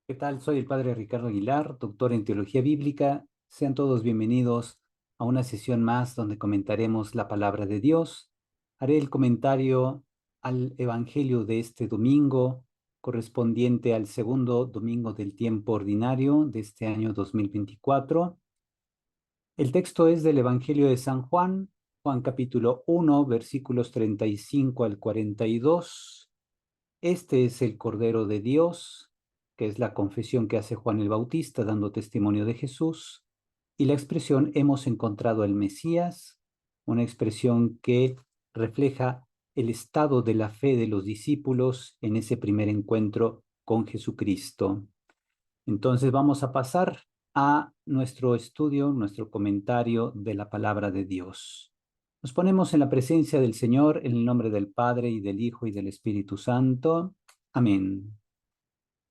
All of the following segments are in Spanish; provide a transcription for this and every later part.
¿Qué tal? Soy el padre Ricardo Aguilar, doctor en teología bíblica. Sean todos bienvenidos a una sesión más donde comentaremos la palabra de Dios. Haré el comentario al Evangelio de este domingo, correspondiente al segundo domingo del tiempo ordinario de este año 2024. El texto es del Evangelio de San Juan, Juan capítulo 1, versículos 35 al 42. Este es el Cordero de Dios, que es la confesión que hace Juan el Bautista dando testimonio de Jesús, y la expresión hemos encontrado al Mesías, una expresión que refleja el estado de la fe de los discípulos en ese primer encuentro con Jesucristo. Entonces vamos a pasar a nuestro estudio, nuestro comentario de la palabra de Dios. Nos ponemos en la presencia del Señor en el nombre del Padre y del Hijo y del Espíritu Santo. Amén.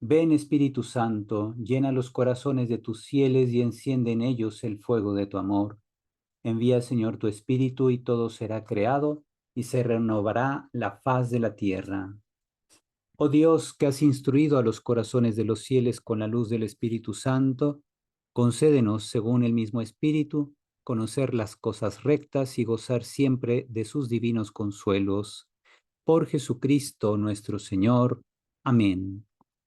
Ven, Espíritu Santo, llena los corazones de tus fieles y enciende en ellos el fuego de tu amor. Envía, Señor, tu Espíritu y todo será creado y se renovará la faz de la tierra. Oh Dios, que has instruido a los corazones de los fieles con la luz del Espíritu Santo, concédenos, según el mismo Espíritu, conocer las cosas rectas y gozar siempre de sus divinos consuelos. Por Jesucristo nuestro Señor. Amén.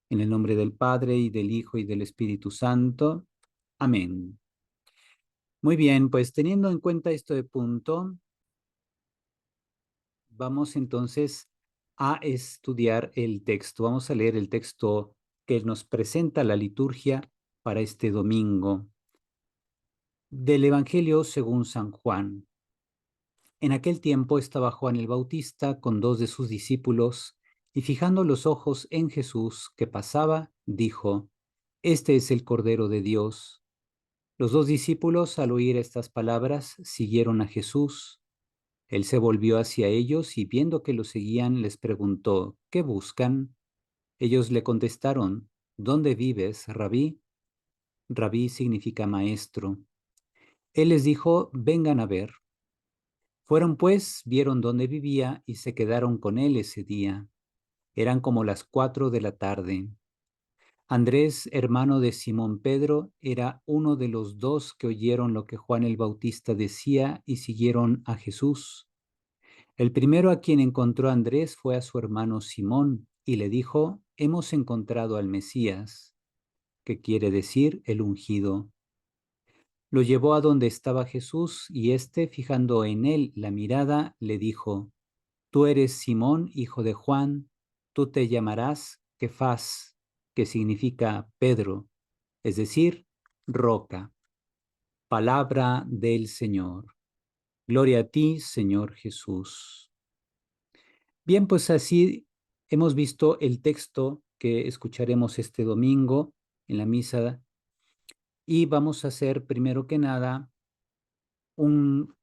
En el nombre del Padre, y del Hijo, y del Espíritu Santo. Amén. Muy bien, pues teniendo en cuenta esto de punto, vamos entonces a estudiar el texto. Vamos a leer el texto que nos presenta la liturgia para este domingo del Evangelio según San Juan. En aquel tiempo estaba Juan el Bautista con dos de sus discípulos y fijando los ojos en Jesús que pasaba, dijo: Este es el Cordero de Dios. Los dos discípulos, al oír estas palabras, siguieron a Jesús. Él se volvió hacia ellos y viendo que lo seguían, les preguntó: ¿Qué buscan? Ellos le contestaron: ¿Dónde vives, Rabí? Rabí significa maestro. Él les dijo: Vengan a ver. Fueron pues, vieron dónde vivía y se quedaron con él ese día. Eran como las 4 de la tarde. Andrés, hermano de Simón Pedro, era uno de los dos que oyeron lo que Juan el Bautista decía y siguieron a Jesús. El primero a quien encontró Andrés fue a su hermano Simón y le dijo: Hemos encontrado al Mesías, que quiere decir el ungido. Lo llevó a donde estaba Jesús y éste, fijando en él la mirada, le dijo: Tú eres Simón, hijo de Juan, tú te llamarás Kefas, que significa Pedro, es decir, roca. Palabra del Señor. Gloria a ti, Señor Jesús. Bien, pues así hemos visto el texto que escucharemos este domingo en la misa y vamos a hacer primero que nada un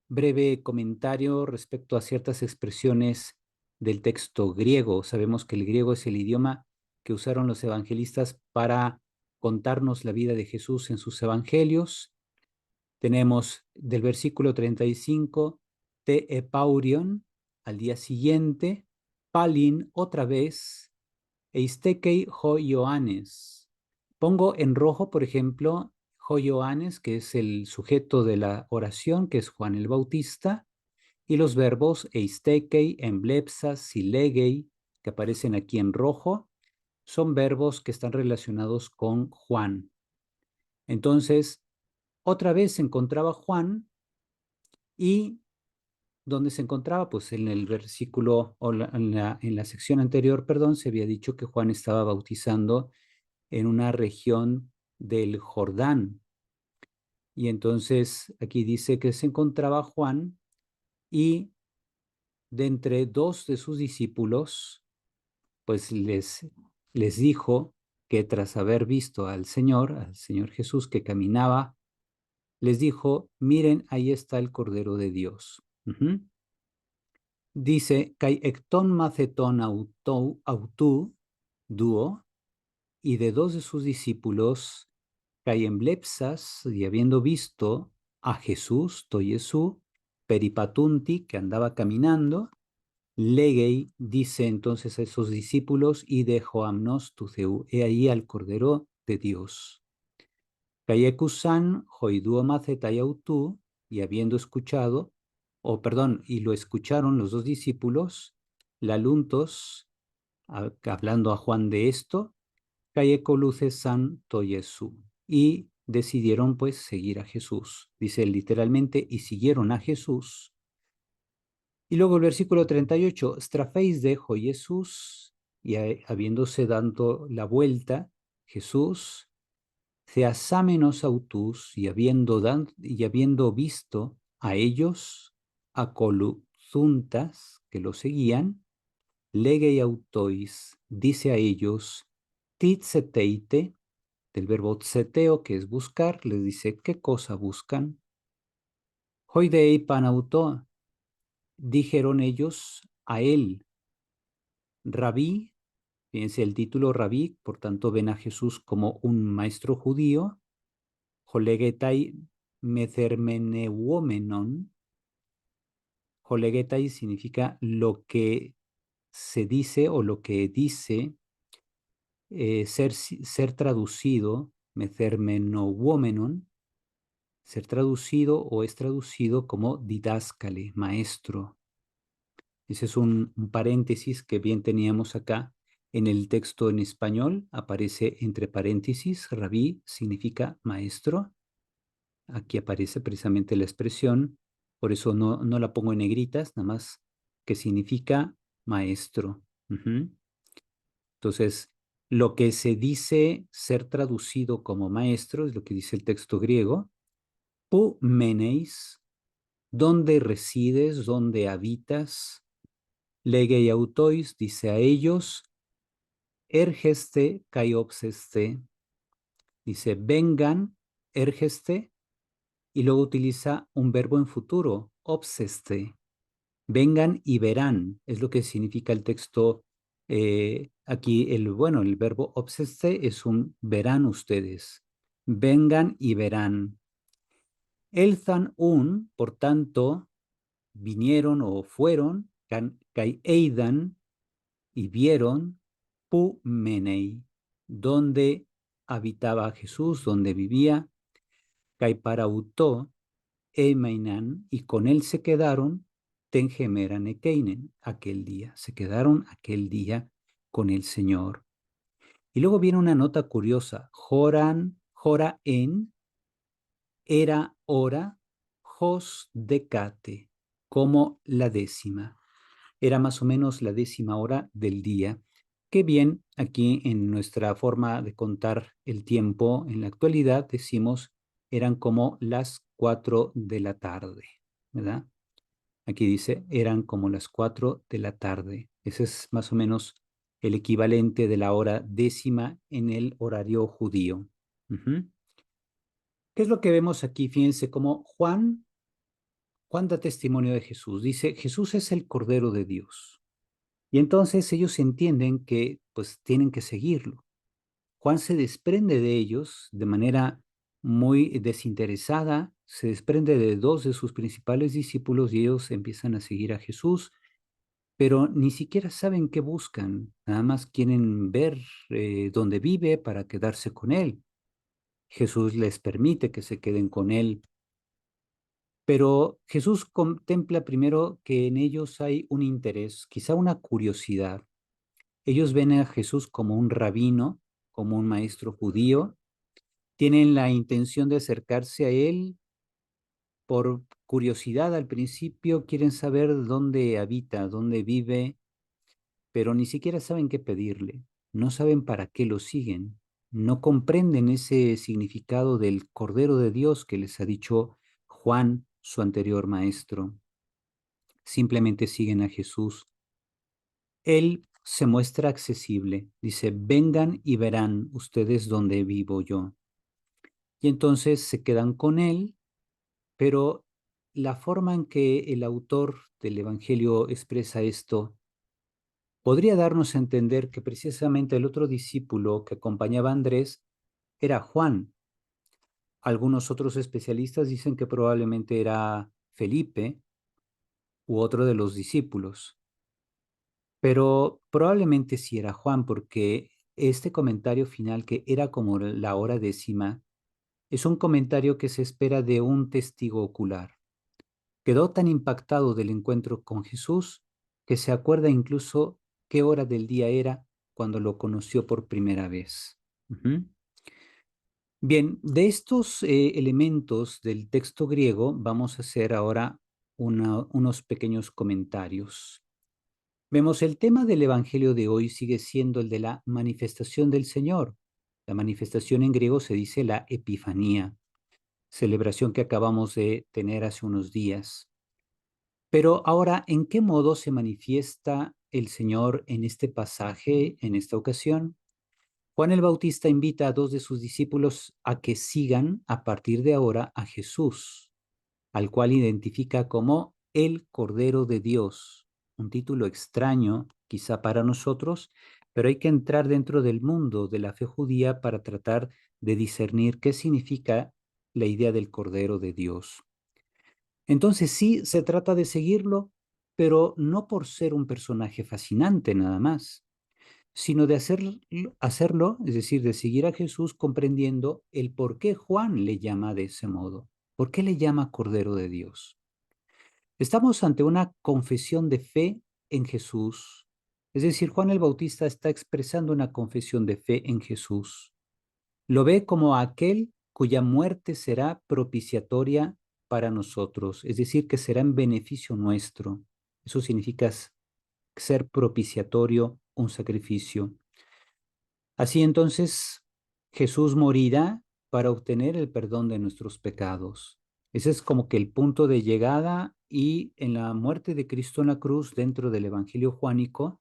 breve comentario respecto a ciertas expresiones del texto griego. Sabemos que el griego es el idioma que usaron los evangelistas para contarnos la vida de Jesús en sus evangelios. Tenemos del versículo 35, te epaurion, al día siguiente, palin, otra vez, eistekei ho Ioannes. Pongo en rojo, por ejemplo, ho Ioannes, que es el sujeto de la oración, que es Juan el Bautista, y los verbos eistekei, emblepsas, silegei, que aparecen aquí en rojo, son verbos que están relacionados con Juan. Entonces, otra vez se encontraba Juan y donde se encontraba, pues en el versículo o en la sección anterior, perdón, se había dicho que Juan estaba bautizando en una región del Jordán. Y entonces aquí dice que se encontraba Juan y de entre dos de sus discípulos, pues les dijo que tras haber visto al Señor Jesús que caminaba, les dijo: miren, ahí está el Cordero de Dios. Dice: kai ekton maceton autou duo, y de dos de sus discípulos, kai emblepsas, y habiendo visto a Jesús, toyesú, peripatunti, que andaba caminando, Legei dice entonces a esos discípulos, y dejo amnos tu theu, he ahí al Cordero de Dios. Kayekusan hoiduo macetayautu, y habiendo escuchado, y lo escucharon los dos discípulos, laluntos, hablando a Juan de esto, Kayekoluce san toyesu, y decidieron pues seguir a Jesús. Dice literalmente, y siguieron a Jesús. Y luego el versículo 38, strafeis dejo Jesús, y habiéndose dado la vuelta, Jesús, theasámenos autus, y habiendo visto a ellos, a coluzuntas que lo seguían, legei autois, dice a ellos, titseteite, del verbo tseteo, que es buscar, les dice, ¿qué cosa buscan? Hoidei panauto, dijeron ellos a él, Rabí, fíjense el título Rabí, por tanto ven a Jesús como un maestro judío, Jolegetai methermeneuomenon, Jolegetai significa lo que se dice o lo que dice, ser traducido, methermeneuomenon, ser traducido o es traducido como didáscale, maestro. Ese es un paréntesis que bien teníamos acá. En el texto en español aparece entre paréntesis, rabí significa maestro. Aquí aparece precisamente la expresión, por eso no la pongo en negritas, nada más que significa maestro. Entonces, lo que se dice ser traducido como maestro es lo que dice el texto griego, pu meneis, ¿dónde resides, dónde habitas? Legei autois, dice a ellos, ergeste kai obseste, dice vengan, ergeste, y luego utiliza un verbo en futuro, obseste, vengan y verán, es lo que significa el texto. Aquí el verbo obseste es un verán ustedes, vengan y verán. Elzan un, por tanto, vinieron o fueron, kai eidan, y vieron Pu Menei, donde habitaba Jesús, donde vivía, Kaiparautó, Emainan, y con él se quedaron, Tengemeran Ekeinen, aquel día, se quedaron aquel día con el Señor. Y luego viene una nota curiosa, Jora en, era hora, Jos decate, como la décima. Era más o menos la 10ª hora del día, que bien aquí en nuestra forma de contar el tiempo en la actualidad decimos eran como las 4 de la tarde, ¿verdad? Aquí dice eran como las 4 de la tarde. Ese es más o menos el equivalente de la hora 10ª en el horario judío. ¿Qué es lo que vemos aquí? Fíjense cómo Juan da testimonio de Jesús. Dice, Jesús es el Cordero de Dios. Y entonces ellos entienden que pues tienen que seguirlo. Juan se desprende de ellos de manera muy desinteresada, se desprende de dos de sus principales discípulos y ellos empiezan a seguir a Jesús, pero ni siquiera saben qué buscan, nada más quieren ver dónde vive para quedarse con él. Jesús les permite que se queden con él, pero Jesús contempla primero que en ellos hay un interés, quizá una curiosidad. Ellos ven a Jesús como un rabino, como un maestro judío, tienen la intención de acercarse a él por curiosidad al principio, quieren saber dónde habita, dónde vive, pero ni siquiera saben qué pedirle, no saben para qué lo siguen, no comprenden ese significado del Cordero de Dios que les ha dicho Juan, su anterior maestro. Simplemente siguen a Jesús. Él se muestra accesible, dice, vengan y verán ustedes dónde vivo yo. Y entonces se quedan con él, pero la forma en que el autor del Evangelio expresa esto podría darnos a entender que precisamente el otro discípulo que acompañaba a Andrés era Juan. Algunos otros especialistas dicen que probablemente era Felipe u otro de los discípulos. pero probablemente sí era Juan, porque este comentario final, que era como la hora décima, es un comentario que se espera de un testigo ocular. Quedó tan impactado del encuentro con Jesús que se acuerda incluso qué hora del día era cuando lo conoció por primera vez. Ujú. Bien, de estos elementos del texto griego vamos a hacer ahora unos pequeños comentarios. Vemos, el tema del Evangelio de hoy sigue siendo el de la manifestación del Señor. La manifestación en griego se dice la Epifanía, celebración que acabamos de tener hace unos días. Pero ahora, ¿en qué modo se manifiesta el Señor en este pasaje, en esta ocasión? Juan el Bautista invita a dos de sus discípulos a que sigan a partir de ahora a Jesús, al cual identifica como el Cordero de Dios, un título extraño quizá para nosotros, pero hay que entrar dentro del mundo de la fe judía para tratar de discernir qué significa la idea del Cordero de Dios. Entonces sí, se trata de seguirlo, pero no por ser un personaje fascinante nada más, sino de hacerlo, es decir, de seguir a Jesús comprendiendo el por qué Juan le llama de ese modo, por qué le llama Cordero de Dios. Estamos ante una confesión de fe en Jesús, es decir, Juan el Bautista está expresando una confesión de fe en Jesús. Lo ve como aquel cuya muerte será propiciatoria para nosotros, es decir, que será en beneficio nuestro. Eso significa ser propiciatorio, un sacrificio. Así entonces, Jesús morirá para obtener el perdón de nuestros pecados. Ese es como que el punto de llegada, y en la muerte de Cristo en la cruz, dentro del Evangelio juánico,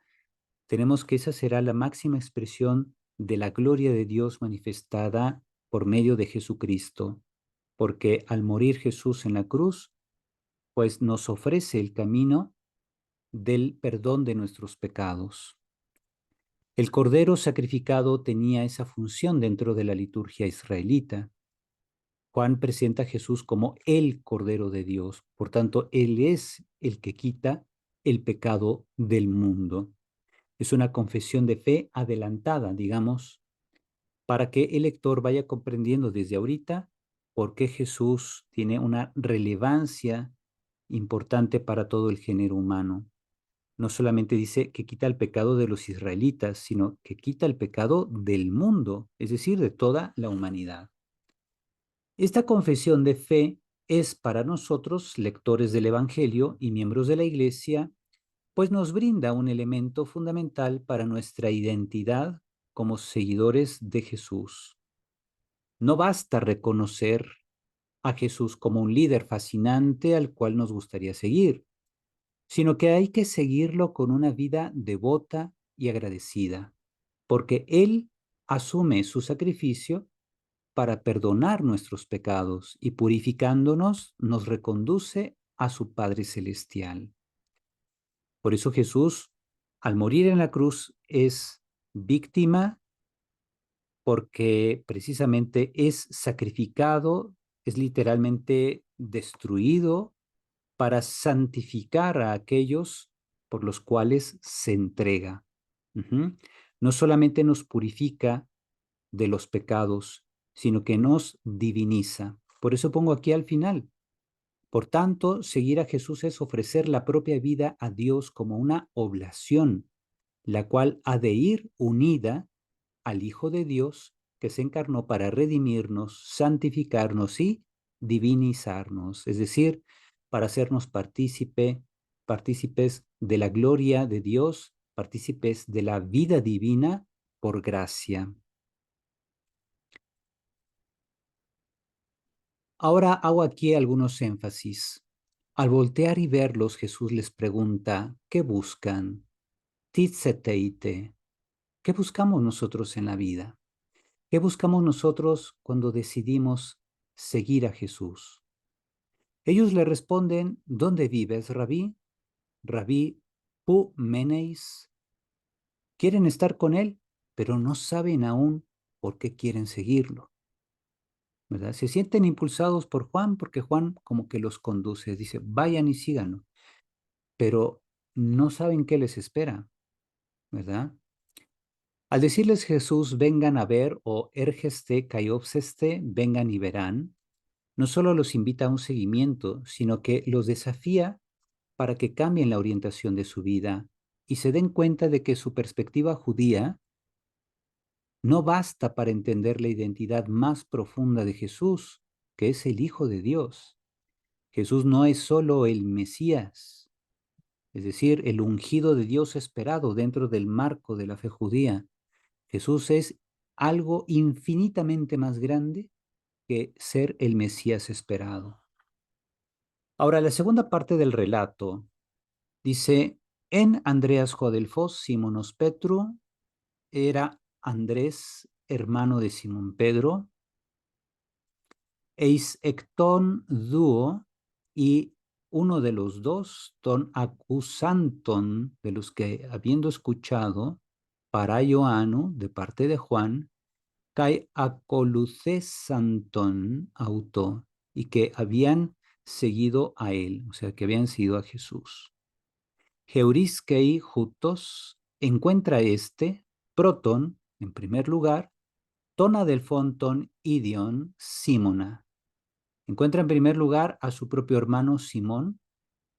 tenemos que esa será la máxima expresión de la gloria de Dios manifestada por medio de Jesucristo, porque al morir Jesús en la cruz, pues nos ofrece el camino del perdón de nuestros pecados. El cordero sacrificado tenía esa función dentro de la liturgia israelita. Juan presenta a Jesús como el Cordero de Dios, por tanto, Él es el que quita el pecado del mundo. Es una confesión de fe adelantada, digamos, para que el lector vaya comprendiendo desde ahorita por qué Jesús tiene una relevancia importante para todo el género humano. No solamente dice que quita el pecado de los israelitas, sino que quita el pecado del mundo, es decir, de toda la humanidad. Esta confesión de fe es para nosotros, lectores del Evangelio y miembros de la Iglesia, pues nos brinda un elemento fundamental para nuestra identidad como seguidores de Jesús. No basta reconocer a Jesús como un líder fascinante al cual nos gustaría seguir, sino que hay que seguirlo con una vida devota y agradecida, porque Él asume su sacrificio para perdonar nuestros pecados y purificándonos nos reconduce a su Padre Celestial. Por eso Jesús, al morir en la cruz, es víctima, porque precisamente es sacrificado, es literalmente destruido para santificar a aquellos por los cuales se entrega. Ujú. No solamente nos purifica de los pecados, sino que nos diviniza. Por eso pongo aquí al final: por tanto, seguir a Jesús es ofrecer la propia vida a Dios como una oblación, la cual ha de ir unida al Hijo de Dios que se encarnó para redimirnos, santificarnos y divinizarnos, es decir, para hacernos partícipes de la gloria de Dios, partícipes de la vida divina por gracia. Ahora hago aquí algunos énfasis. Al voltear y verlos, Jesús les pregunta: ¿qué buscan? Titseteite. ¿Qué buscamos nosotros en la vida? ¿Qué buscamos nosotros cuando decidimos seguir a Jesús? Ellos le responden: ¿dónde vives, Rabí? Rabí pu meneis. Quieren estar con él, pero no saben aún por qué quieren seguirlo, ¿verdad? Se sienten impulsados por Juan porque Juan como que los conduce, dice: vayan y síganlo, pero no saben qué les espera. ¿verdad? Al decirles Jesús, vengan a ver, o ergeste caiopseste, vengan y verán, no solo los invita a un seguimiento, sino que los desafía para que cambien la orientación de su vida y se den cuenta de que su perspectiva judía no basta para entender la identidad más profunda de Jesús, que es el Hijo de Dios. Jesús no es solo el Mesías, es decir, el ungido de Dios esperado dentro del marco de la fe judía. Jesús es algo infinitamente más grande que ser el Mesías esperado. Ahora, la segunda parte del relato dice, en Andreas Jodelfos, Simonos Petru, era Andrés, hermano de Simón Pedro, eis ecton duo, y uno de los dos, ton acusanton, de los que habiendo escuchado, para Ioannu, de parte de Juan, kai acolucesanton auto, y que habían seguido a él, o sea, que habían seguido a Jesús. Heuriskei jutos encuentra proton, en primer lugar, tona del fonton idion Simona. Encuentra en primer lugar a su propio hermano Simón,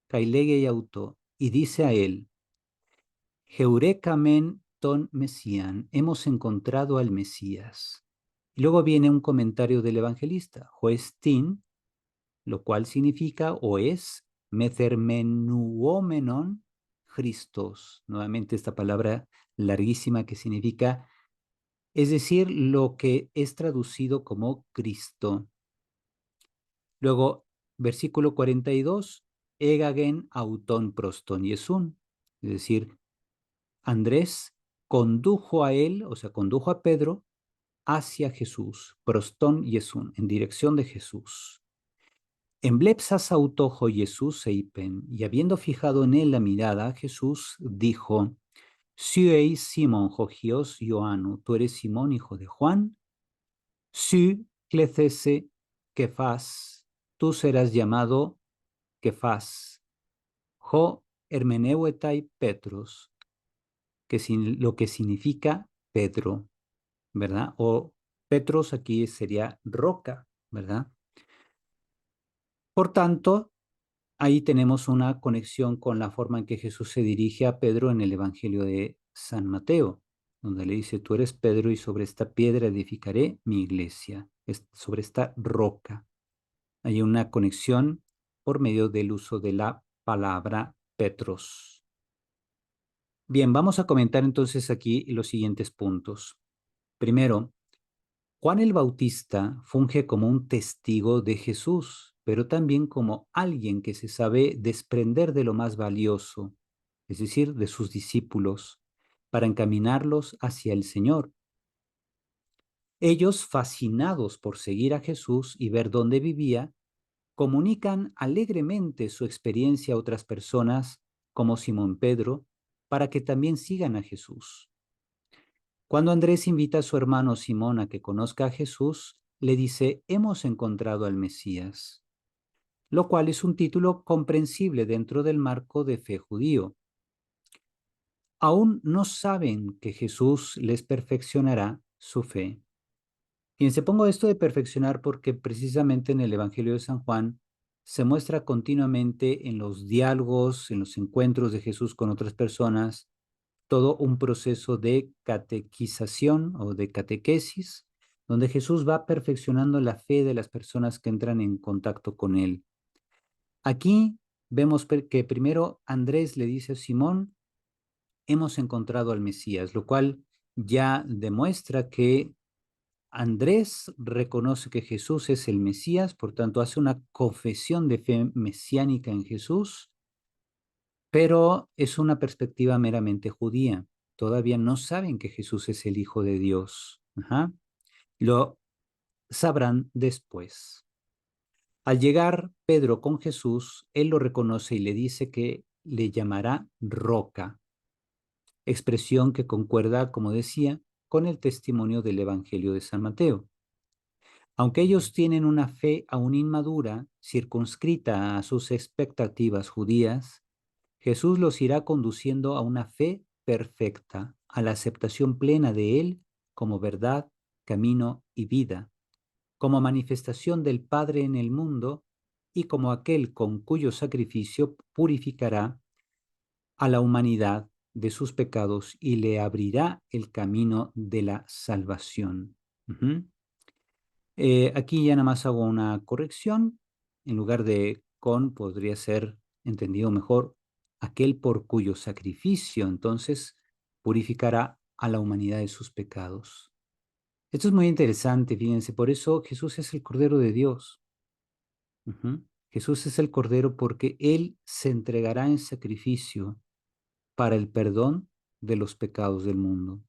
cailege y auto, y dice a él, Heurekamen ton Mesian, hemos encontrado al Mesías. Y luego viene un comentario del evangelista, Joestin, lo cual significa o es methermenuomenon Christos. Nuevamente esta palabra larguísima que significa, es decir, lo que es traducido como Cristo. Luego, versículo 42, egagen auton proston Iesun, es decir, Andrés condujo a él, o sea, condujo a Pedro hacia Jesús, proston Iesun, en dirección de Jesús. Emblepsas autojo Jesús eipen, y habiendo fijado en él la mirada, Jesús dijo, Suei Simón Jogios Ioannu, tú eres Simón, hijo de Juan, Su clecese Kefas, tú serás llamado Kefas, Jo hermeneuetai Petros, lo que significa Pedro, ¿verdad? O Petros aquí sería roca, ¿verdad? Por tanto, ahí tenemos una conexión con la forma en que Jesús se dirige a Pedro en el Evangelio de San Mateo, donde le dice, tú eres Pedro y sobre esta piedra edificaré mi iglesia, sobre esta roca. Hay una conexión por medio del uso de la palabra Petros. Bien, vamos a comentar entonces aquí los siguientes puntos. Primero, Juan el Bautista funge como un testigo de Jesús, pero también como alguien que se sabe desprender de lo más valioso, es decir, de sus discípulos, para encaminarlos hacia el Señor. Ellos, fascinados por seguir a Jesús y ver dónde vivía, comunican alegremente su experiencia a otras personas, como Simón Pedro, para que también sigan a Jesús. Cuando Andrés invita a su hermano Simón a que conozca a Jesús, le dice, hemos encontrado al Mesías, lo cual es un título comprensible dentro del marco de fe judío. Aún no saben que Jesús les perfeccionará su fe. Fíjense, pongo esto de perfeccionar porque precisamente en el Evangelio de San Juan se muestra continuamente en los diálogos, en los encuentros de Jesús con otras personas, todo un proceso de catequización o de catequesis, donde Jesús va perfeccionando la fe de las personas que entran en contacto con él. Aquí vemos que primero Andrés le dice a Simón, hemos encontrado al Mesías, lo cual ya demuestra que Andrés reconoce que Jesús es el Mesías, por tanto hace una confesión de fe mesiánica en Jesús, pero es una perspectiva meramente judía. Todavía no saben que Jesús es el Hijo de Dios. Lo sabrán después. Al llegar Pedro con Jesús, él lo reconoce y le dice que le llamará roca, expresión que concuerda, como decía, con el testimonio del Evangelio de San Mateo. Aunque ellos tienen una fe aún inmadura, circunscrita a sus expectativas judías, Jesús los irá conduciendo a una fe perfecta, a la aceptación plena de Él como verdad, camino y vida, como manifestación del Padre en el mundo y como aquel con cuyo sacrificio purificará a la humanidad de sus pecados y le abrirá el camino de la salvación. Ujú. Aquí ya nada más hago una corrección. En lugar de con, podría ser entendido mejor, aquel por cuyo sacrificio entonces purificará a la humanidad de sus pecados. Esto es muy interesante, fíjense, por eso Jesús es el Cordero de Dios. Ujú. Jesús es el Cordero porque Él se entregará en sacrificio para el perdón de los pecados del mundo.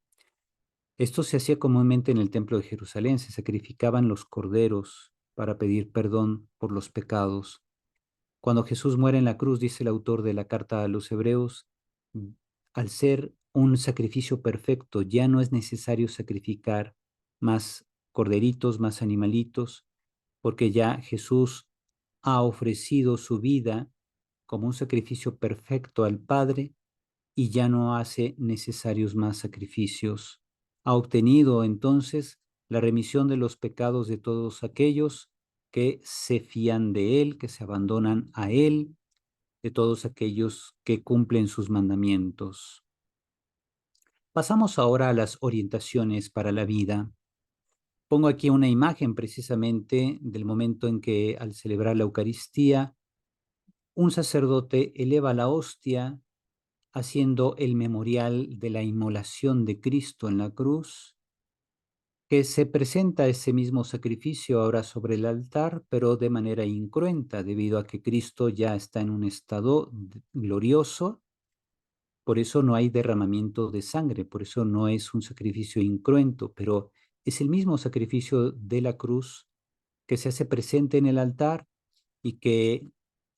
Esto se hacía comúnmente en el Templo de Jerusalén, se sacrificaban los corderos para pedir perdón por los pecados. Cuando Jesús muere en la cruz, dice el autor de la carta a los Hebreos, al ser un sacrificio perfecto, ya no es necesario sacrificar más corderitos, más animalitos, porque ya Jesús ha ofrecido su vida como un sacrificio perfecto al Padre y ya no hace necesarios más sacrificios. Ha obtenido entonces la remisión de los pecados de todos aquellos que se fían de Él, que se abandonan a Él, de todos aquellos que cumplen sus mandamientos. Pasamos ahora a las orientaciones para la vida. Pongo aquí una imagen precisamente del momento en que al celebrar la Eucaristía, un sacerdote eleva la hostia haciendo el memorial de la inmolación de Cristo en la cruz, que se presenta ese mismo sacrificio ahora sobre el altar, pero de manera incruenta, debido a que Cristo ya está en un estado glorioso. Por eso no hay derramamiento de sangre, por eso no es un sacrificio incruento, pero es el mismo sacrificio de la cruz que se hace presente en el altar y que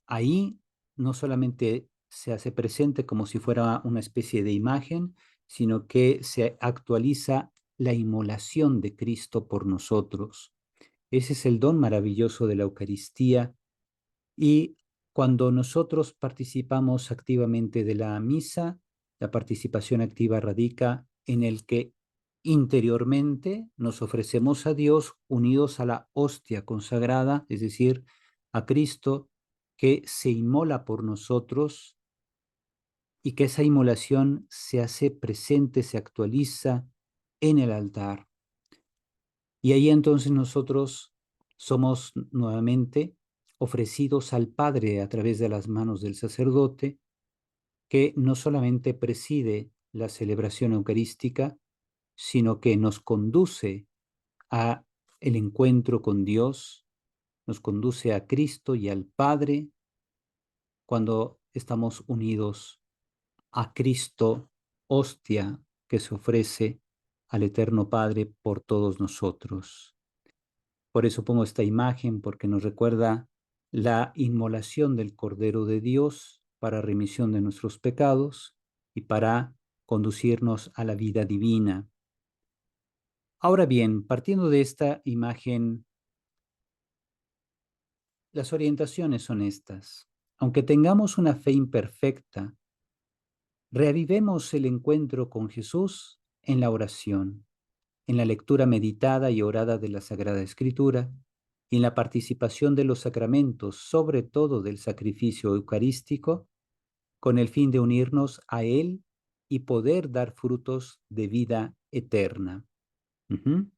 ahí no solamente se hace presente como si fuera una especie de imagen, sino que se actualiza la inmolación de Cristo por nosotros. Ese es el don maravilloso de la Eucaristía y cuando nosotros participamos activamente de la misa, la participación activa radica en el que interiormente nos ofrecemos a Dios unidos a la hostia consagrada, es decir, a Cristo, que se inmola por nosotros y que esa inmolación se hace presente, se actualiza en el altar. Y ahí entonces nosotros somos nuevamente ofrecidos al Padre a través de las manos del sacerdote, que no solamente preside la celebración eucarística, sino que nos conduce a el encuentro con Dios, nos conduce a Cristo y al Padre cuando estamos unidos a Cristo, hostia que se ofrece al Eterno Padre por todos nosotros. Por eso pongo esta imagen, porque nos recuerda la inmolación del Cordero de Dios para remisión de nuestros pecados y para conducirnos a la vida divina. Ahora bien, partiendo de esta imagen, las orientaciones son estas. Aunque tengamos una fe imperfecta, reavivemos el encuentro con Jesús en la oración, en la lectura meditada y orada de la Sagrada Escritura y en la participación de los sacramentos, sobre todo del sacrificio eucarístico, con el fin de unirnos a Él y poder dar frutos de vida eterna. Uh-huh.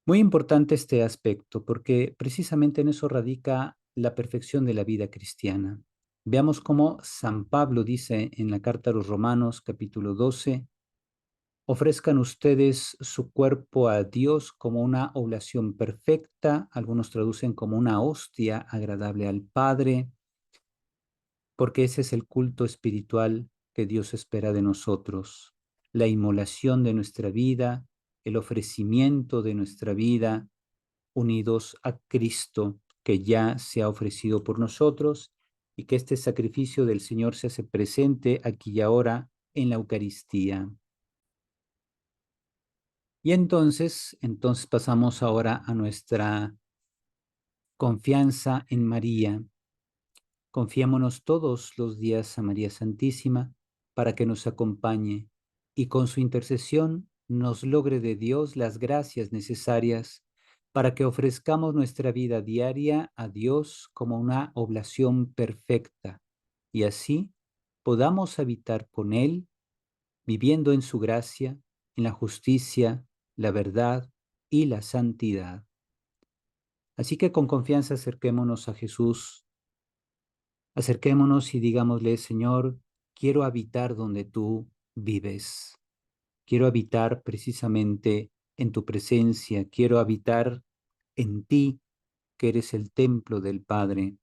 Muy importante este aspecto porque precisamente en eso radica la perfección de la vida cristiana. Veamos cómo San Pablo dice en la carta a los Romanos capítulo 12, ofrezcan ustedes su cuerpo a Dios como una oblación perfecta, algunos traducen como una hostia agradable al Padre, porque ese es el culto espiritual que Dios espera de nosotros, la inmolación de nuestra vida, el ofrecimiento de nuestra vida, unidos a Cristo, que ya se ha ofrecido por nosotros, y que este sacrificio del Señor se hace presente aquí y ahora en la Eucaristía. Y entonces pasamos ahora a nuestra confianza en María. Confiémonos todos los días a María Santísima, para que nos acompañe y con su intercesión nos logre de Dios las gracias necesarias para que ofrezcamos nuestra vida diaria a Dios como una oblación perfecta y así podamos habitar con Él, viviendo en su gracia, en la justicia, la verdad y la santidad. Así que con confianza acerquémonos a Jesús, acerquémonos y digámosle: Señor, quiero habitar donde tú vives. Quiero habitar precisamente en tu presencia, quiero habitar en ti, que eres el templo del Padre.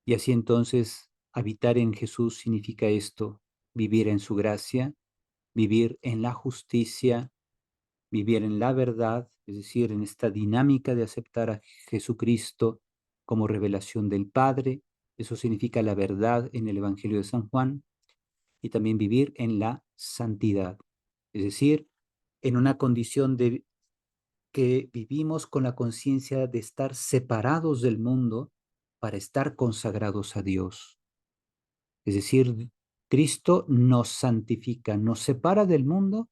Y así entonces, habitar en Jesús significa esto: vivir en su gracia, vivir en la justicia, vivir en la verdad, es decir, en esta dinámica de aceptar a Jesucristo como revelación del Padre. Eso significa la verdad en el Evangelio de San Juan. Y también vivir en la santidad, es decir, en una condición de que vivimos con la conciencia de estar separados del mundo para estar consagrados a Dios. Es decir, Cristo nos santifica, nos separa del mundo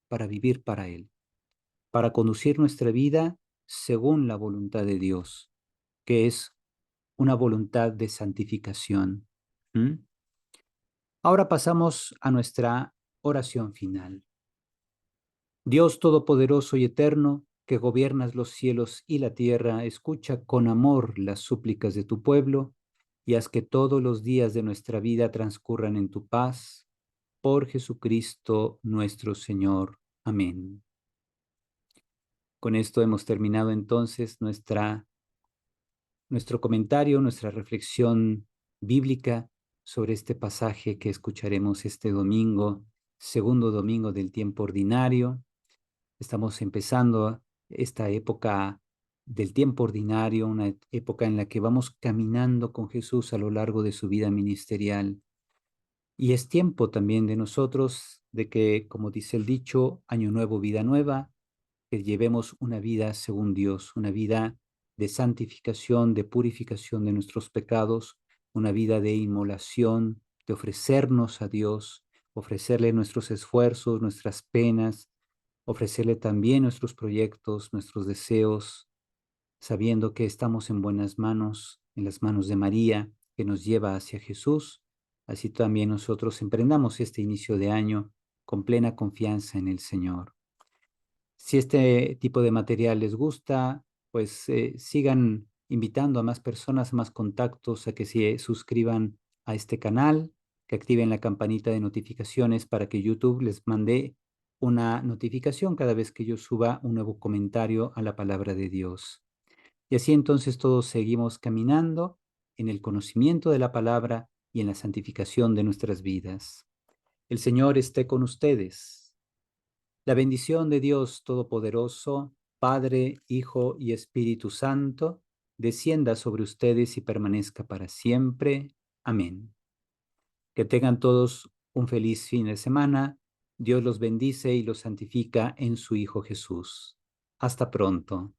para vivir para Él, para conducir nuestra vida según la voluntad de Dios, que es una voluntad de santificación. ¿Mm? Ahora pasamos a nuestra oración final. Dios Todopoderoso y Eterno, que gobiernas los cielos y la tierra, escucha con amor las súplicas de tu pueblo y haz que todos los días de nuestra vida transcurran en tu paz. Por Jesucristo nuestro Señor. Amén. Con esto hemos terminado entonces nuestro comentario, nuestra reflexión bíblica sobre este pasaje que escucharemos este domingo, segundo domingo del tiempo ordinario. Estamos empezando esta época del tiempo ordinario, una época en la que vamos caminando con Jesús a lo largo de su vida ministerial. Y es tiempo también de nosotros de que, como dice el dicho, año nuevo, vida nueva, que llevemos una vida según Dios, una vida de santificación, de purificación de nuestros pecados, una vida de inmolación, de ofrecernos a Dios, ofrecerle nuestros esfuerzos, nuestras penas, ofrecerle también nuestros proyectos, nuestros deseos, sabiendo que estamos en buenas manos, en las manos de María, que nos lleva hacia Jesús. Así también nosotros emprendamos este inicio de año con plena confianza en el Señor. Si este tipo de material les gusta, pues sigan invitando a más personas, a más contactos, a que se suscriban a este canal, que activen la campanita de notificaciones para que YouTube les mande una notificación cada vez que yo suba un nuevo comentario a la palabra de Dios. Y así entonces todos seguimos caminando en el conocimiento de la palabra y en la santificación de nuestras vidas. El Señor esté con ustedes. La bendición de Dios Todopoderoso, Padre, Hijo y Espíritu Santo, descienda sobre ustedes y permanezca para siempre. Amén. Que tengan todos un feliz fin de semana. Dios los bendice y los santifica en su Hijo Jesús. Hasta pronto.